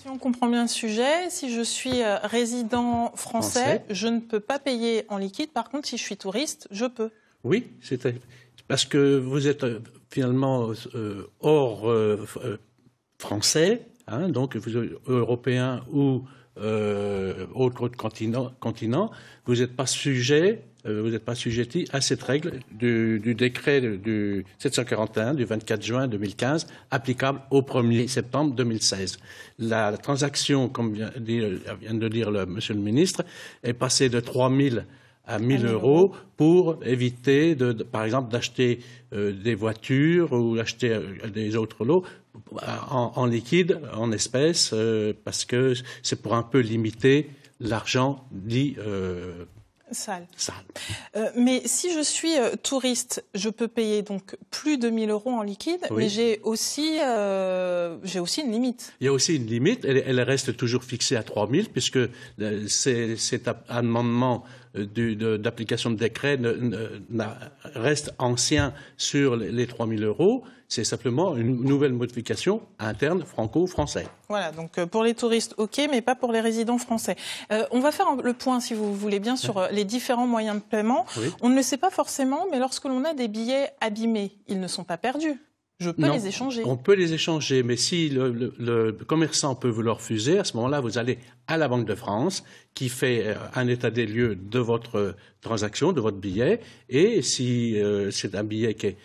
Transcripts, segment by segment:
Si on comprend bien le sujet, si je suis résident français, je ne peux pas payer en liquide. Par contre, si je suis touriste, je peux. Oui, c'est parce que vous êtes finalement hors français, hein, donc vous êtes européen ou autre continent, vous n'êtes pas sujet. Vous n'êtes pas sujetti à cette règle du décret du 741 du 24 juin 2015, applicable au 1er septembre 2016. La transaction, comme vient de dire monsieur le ministre, est passée de 3 000 à 1 000 euros pour éviter, par exemple, d'acheter des voitures ou d'acheter des autres lots en liquide, en espèces, parce que c'est pour un peu limiter l'argent dit sale. Mais si je suis touriste, je peux payer donc plus de 1 000 euros en liquide, oui. Mais j'ai aussi une limite. Il y a aussi une limite, elle reste toujours fixée à 3 000, puisque cet amendement d'application de décret reste ancien sur les 3 000 euros. C'est simplement une nouvelle modification interne franco-française. Voilà, donc pour les touristes, OK, mais pas pour les résidents français. On va faire le point, si vous voulez bien, sur les différents moyens de paiement. Oui. On ne le sait pas forcément, mais lorsque l'on a des billets abîmés, ils ne sont pas perdus. Je peux les échanger. On peut les échanger, mais si le commerçant peut vous le refuser, à ce moment-là, vous allez à la Banque de France qui fait un état des lieux de votre transaction, de votre billet, et si c'est un billet qui est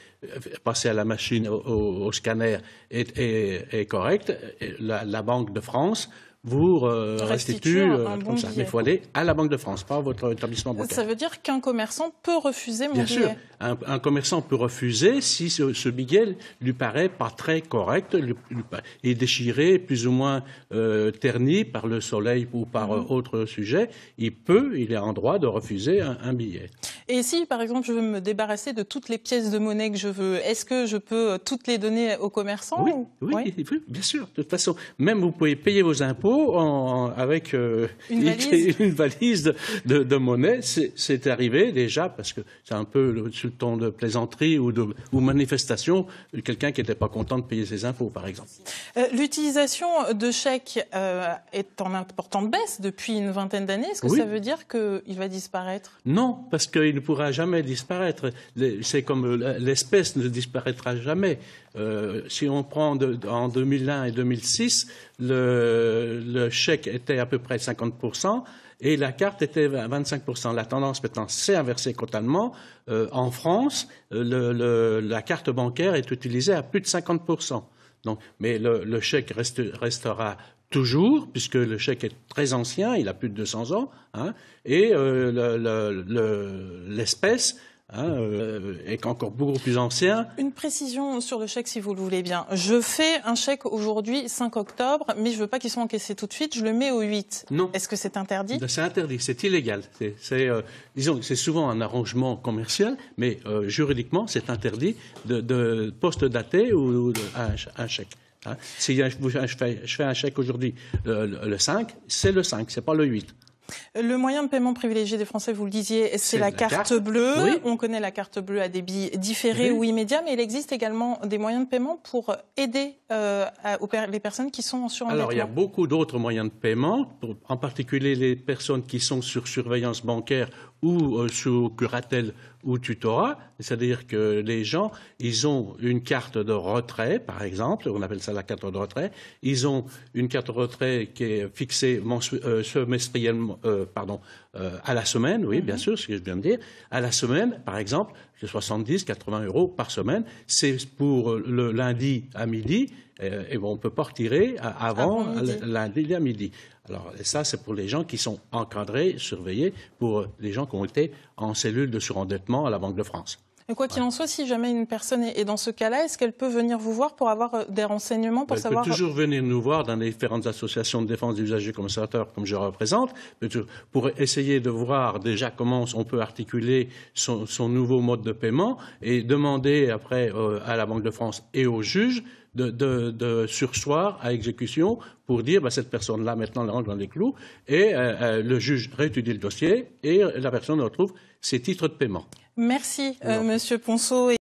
passé à la machine, au scanner, est correct, la Banque de France vous restitue comme ça. Mais il faut aller à la Banque de France, pas à votre établissement bancaire. Ça veut dire qu'un commerçant peut refuser mon billet? Bien sûr, un commerçant peut refuser si ce billet lui paraît pas très correct, est déchiré, plus ou moins terni par le soleil ou par autre sujet. Il est en droit de refuser un billet. Et si, par exemple, je veux me débarrasser de toutes les pièces de monnaie que je veux, est-ce que je peux toutes les donner aux commerçants? Oui, bien sûr. De toute façon, même vous pouvez payer vos impôts avec une valise de monnaie. C'est arrivé déjà, parce que c'est un peu sur le ton de plaisanterie ou manifestation, quelqu'un qui n'était pas content de payer ses impôts, par exemple. L'utilisation de chèques est en importante baisse depuis une vingtaine d'années. Est-ce que ça veut dire qu'il va disparaître? Non, parce qu'il ne pourra jamais disparaître. C'est comme l'espèce ne disparaîtra jamais. Si on prend en 2001 et 2006, le chèque était à peu près 50% et la carte était 25%. La tendance maintenant s'est inversée totalement. En France, la carte bancaire est utilisée à plus de 50%. Donc, mais le chèque restera toujours, puisque le chèque est très ancien, il a plus de 200 ans, hein, et l'espèce est encore beaucoup plus ancien. Une précision sur le chèque, si vous le voulez bien. Je fais un chèque aujourd'hui, 5 octobre, mais je ne veux pas qu'il soit encaissé tout de suite, je le mets au 8. Non. Est-ce que c'est interdit? C'est interdit, c'est illégal. Disons que c'est souvent un arrangement commercial, mais juridiquement, c'est interdit de post-dater ou un chèque. Hein. Si je fais un chèque aujourd'hui le 5, c'est le 5, c'est pas le 8. Le moyen de paiement privilégié des Français, vous le disiez, c'est la carte bleue. Oui. On connaît la carte bleue à débit différé ou immédiat, mais il existe également des moyens de paiement pour aider les personnes qui sont en surendettement. Alors, il y a beaucoup d'autres moyens de paiement, en particulier les personnes qui sont sur surveillance bancaire ou sous curatelle ou tutorat, c'est-à-dire que les gens, ils ont une carte de retrait, par exemple, on appelle ça la carte de retrait, ils ont une carte de retrait qui est fixée semestriellement, à la semaine, oui, bien sûr, ce que je viens de dire, à la semaine, par exemple, de 70, 80 euros par semaine, c'est pour le lundi à midi, et on ne peut pas retirer avant lundi à midi. Alors ça, c'est pour les gens qui sont encadrés, surveillés, pour les gens qui ont été en cellule de surendettement à la Banque de France. Et quoi qu'il en soit, si jamais une personne est dans ce cas-là, est-ce qu'elle peut venir vous voir pour avoir des renseignements, pour savoir... Elle peut toujours venir nous voir dans les différentes associations de défense des usagers consommateurs comme je représente, pour essayer de voir déjà comment on peut articuler son nouveau mode de paiement et demander après à la Banque de France et au juge de surseoir à exécution pour dire cette personne-là maintenant elle rentre dans les clous et le juge réétudie le dossier et la personne retrouve ses titres de paiement. Merci Monsieur Ponceau.